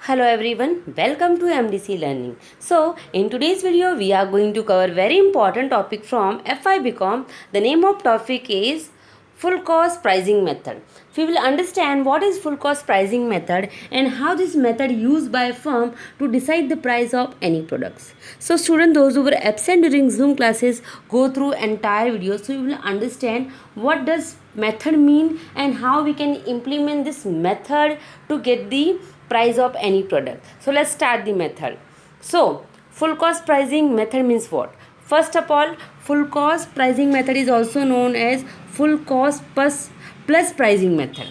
Hello everyone, welcome to MDC Learning. So, in today's video, we are going to cover very important topic from FI BCom. The name of topic is full cost pricing method. We will understand what is full cost pricing method and how this method used by a firm to decide the price of any products. So, students, those who were absent during Zoom classes, go through entire video so you will understand what does method mean and how we can implement this method to get the price of any product. So let's start the method. So full cost pricing method means what? First of all, full cost pricing method is also known as full cost plus pricing method.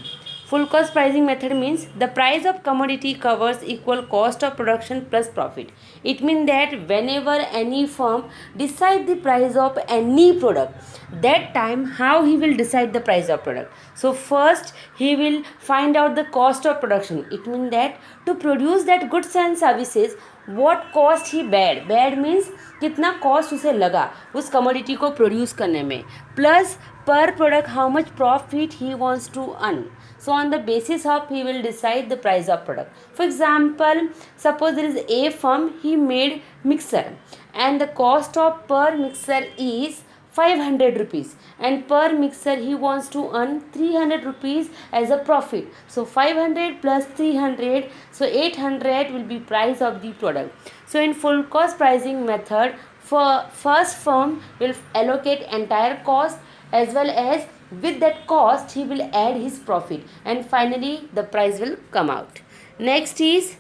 Full cost pricing method means the price of commodity covers equal cost of production plus profit. It means that whenever any firm decide the price of any product, that time how he will decide the price of product. So first he will find out the cost of production. It means that to produce that goods and services what cost he bad means कितना cost उसे लगा उस commodity को produce करने में plus per product how much profit he wants to earn. So on the basis of he will decide the price of product. For example, suppose there is a firm, he made mixer and the cost of per mixer is 500 rupees and per mixer he wants to earn 300 rupees as a profit. So 500 plus 300, so 800 will be price of the product. So in full cost pricing method, for first firm will allocate entire cost as well as with that cost he will add his profit and finally the price will come out. Next is,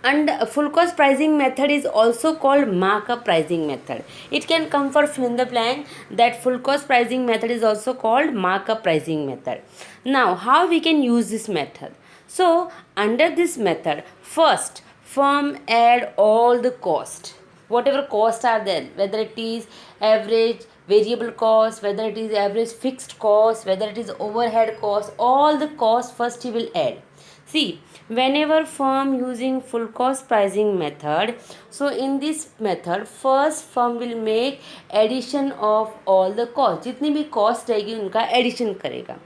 and full cost pricing method is also called markup pricing method. It can come for fill in the blank that full cost pricing method is also called markup pricing method. Now how we can use this method? So under this method, first firm add all the cost, whatever costs are there, whether it is average variable cost, whether it is average fixed cost, whether it is overhead cost, all the costs first he will add. See, whenever firm using full cost pricing method, so in this method first firm will make addition of all the cost, जितनी भी cost रहेगी उनका addition करेगा,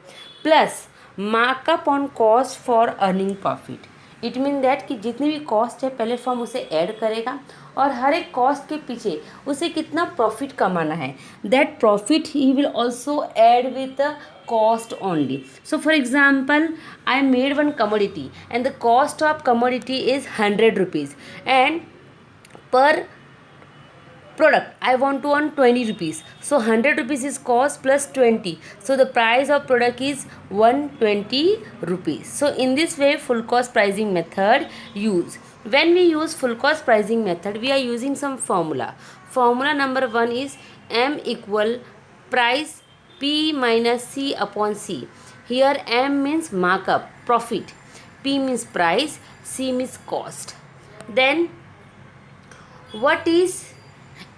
plus markup on cost for earning profit. It mean that कि जितनी भी cost है पहले फर्म उसे ऐड करेगा और हर एक कॉस्ट के पीछे उसे कितना प्रॉफिट कमाना है that profit he will also add with cost only. So for example, I made one commodity and the cost of commodity is 100 rupees and per product I want to earn 20 rupees. So 100 rupees is cost plus 20. So the price of product is 120 rupees. So in this way full cost pricing method use. When we use full cost pricing method, we are using some formula. Formula number 1 is M equal price P minus C upon C. Here M means markup, profit. P means price, C means cost. Then what is,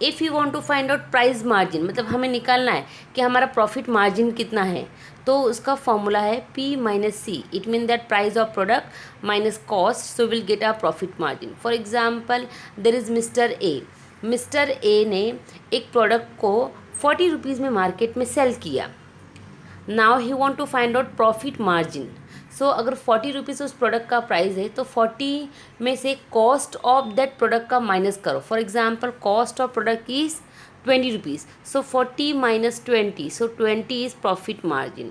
if you want to find out price margin, मतलब हमें निकालना है कि हमारा profit margin कितना है, तो उसका फॉर्मूला है P minus C. It mean that price of product minus cost, so will get a profit margin. For example there is mister A. Mister A ने एक प्रोडक्ट को 40 रुपीज़ में मार्केट में सेल किया. Now he want to find out profit margin. So अगर 40 rupees उस product का price है तो 40 में से कॉस्ट ऑफ दैट प्रोडक्ट का माइनस करो. For example cost of product is 20 rupees, so 40 minus 20, so 20 is profit margin.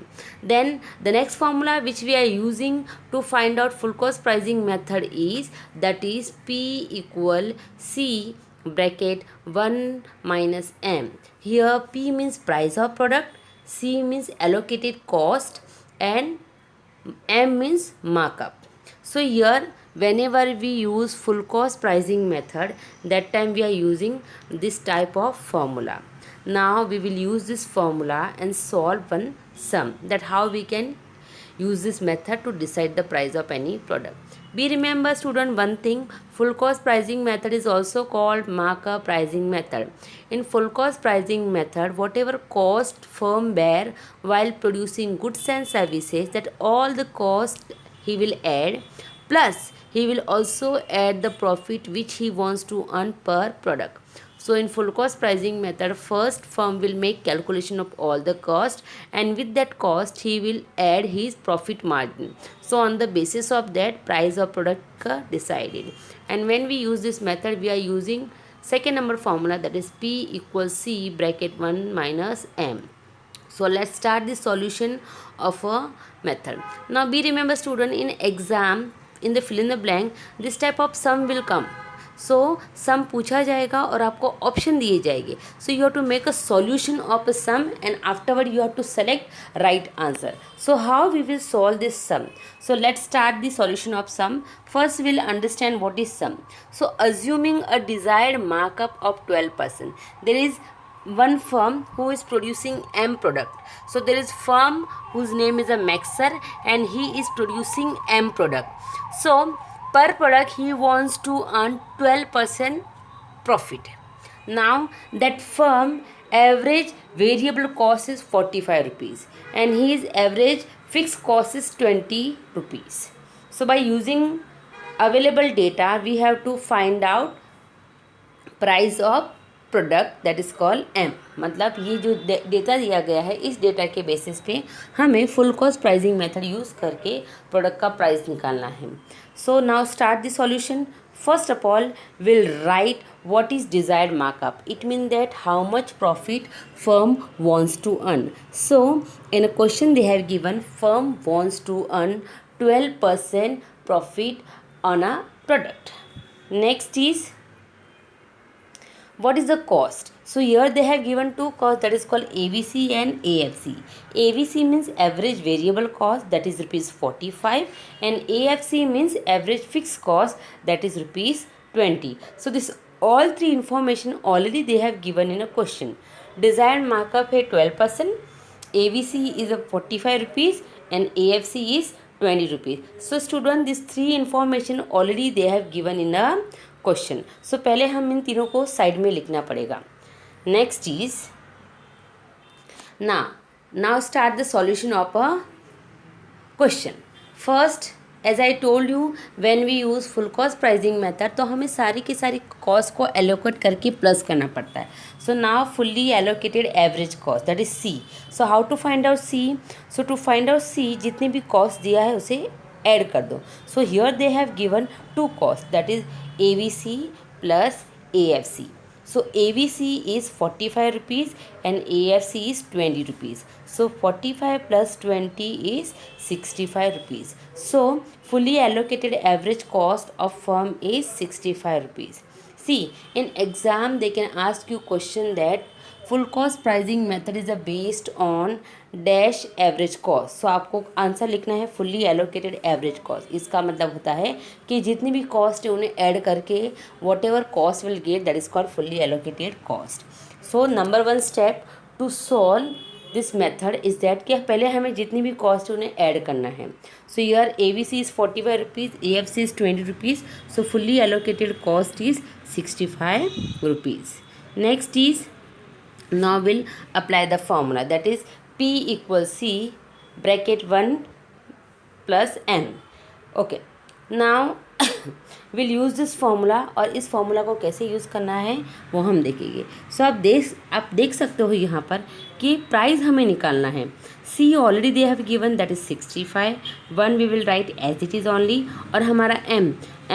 Then the next formula which we are using to find out full cost pricing method is, that is P equal C bracket 1 minus M. Here P means price of product, C means allocated cost and M means markup. So here whenever we use full cost pricing method, that time we are using this type of formula. Now we will use this formula and solve one sum, that how we can use this method to decide the price of any product. Be remember student one thing, full cost pricing method is also called markup pricing method. In full cost pricing method, whatever cost firm bear while producing goods and services, that all the cost he will add, plus he will also add the profit which he wants to earn per product. So in full cost pricing method, first firm will make calculation of all the cost and with that cost he will add his profit margin. So So on the basis of that, price of product decided. And when we use this method, we are using second number formula, that is P equals C bracket 1 minus M. So let's start the solution of a method. Now be remember student, in exam, in the fill in the blank, this type of sum will come. So सम पूछा जाएगा और आपको option दिए जाएंगे. So you have to make a solution of a sum and afterward you have to select right answer. So how we will solve this sum? So let's start the solution of sum. First we'll understand what is sum. So assuming a desired markup of 12%, there is one firm who is producing M product. So there is firm whose name is a Maxer and he is producing M product. So per product he wants to earn 12% profit. Now that firm average variable cost is 45 rupees and his average fixed cost is 20 rupees. So by using available data we have to find out price of product that is called M. मतलब ये जो data दिया गया है, इस data के basis पे हमें full cost pricing method use करके प्रोडक्ट का प्राइस निकालना है. So now start the solution. First of all will write what is desired markup. It means that how much profit firm wants to earn. So in a question they have given firm wants to earn 12% profit on a product. Next is what is the cost. So here they have given two costs, that is called AVC and AFC. AVC means average variable cost, that is rupees 45, and AFC means average fixed cost, that is rupees 20. So this all three information already they have given in a question. Desired markup है 12%, AVC is a 45 rupees and AFC is 20 rupees. So student, this three information already they have given in a question. So पहले हम इन तीनों को side में लिखना पड़ेगा. Next is now start the solution of a question. First as I told you, when we use full cost pricing method तो हमें सारी की सारी कॉस्ट को एलोकेट करके प्लस करना पड़ता है. So now fully allocated average cost, that is C. So how to find out C? So to find out C, जितने भी कॉस्ट दिया है उसे ऐड कर दो. So here they have given two cost, that is AVC plus AFC. So AVC is 45 rupees and AFC is 20 rupees. So 45 plus 20 is 65 rupees. So fully allocated average cost of firm is 65 rupees. See, in exam they can ask you question that full cost pricing method is based on dash average cost. So आपको answer लिखना है fully allocated average cost. इसका मतलब होता है कि जितनी भी कॉस्ट है उन्हें ऐड करके whatever cost will get, that is called fully allocated cost. So number one step to solve this method is that कि पहले हमें जितनी भी कॉस्ट है उन्हें ऐड करना है. सो यर AVC is 45 rupees, AFC is 20 rupees. So fully allocated cost is 65 rupees. Next is now we'll apply the formula, that is P equals C bracket 1 plus M. Okay, now we'll use this formula. और इस formula को कैसे use करना है वो हम देखेंगे. सो आप देख सकते हो यहाँ पर कि प्राइस हमें निकालना है. C already they have given, that is 65. 1 we will write as it is only. और हमारा M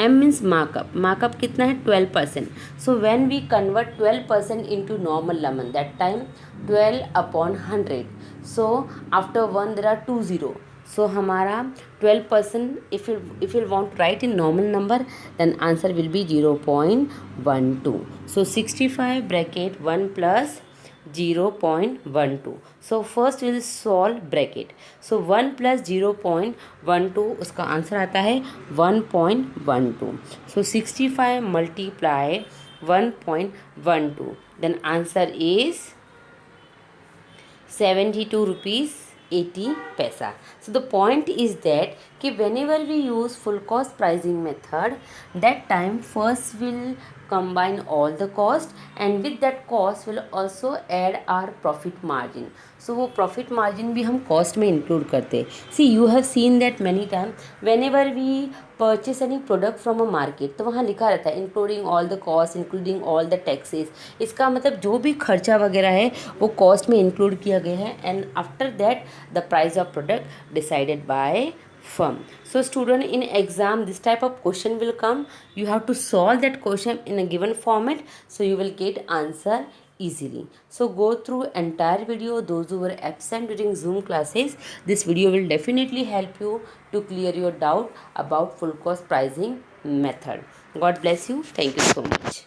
मीन्स मार्कअप कितना है 12%. So when we convert 12% into normal number, that time 12 upon 100. So after 1 there are 2 0. So हमारा 12%, if you want to write in normal number, then answer will be 0.12. So 65 bracket 1 plus 0.12. So first we'll solve bracket. So 1 plus 0.12, उसका answer आता है 1.12. So 65 multiply 1.12, then answer is 72 rupees 80 paisa. So the point is that कि whenever we use full cost pricing method, that time first we'll combine all the cost and with that cost will also add our profit margin. So वो profit margin भी हम cost में include करते. See, you have seen that many times whenever we purchase any product from a market, तो वहाँ लिखा रहता है including all the cost, including all the taxes. इसका मतलब जो भी खर्चा वगैरह है वो cost में include किया गया है and after that the price of product decided by firm. So student, in exam this type of question will come. You have to solve that question in a given format, so you will get answer easily. So go through entire video. Those who were absent during Zoom classes, this video will definitely help you to clear your doubt about full cost pricing method. God bless you. Thank you so much.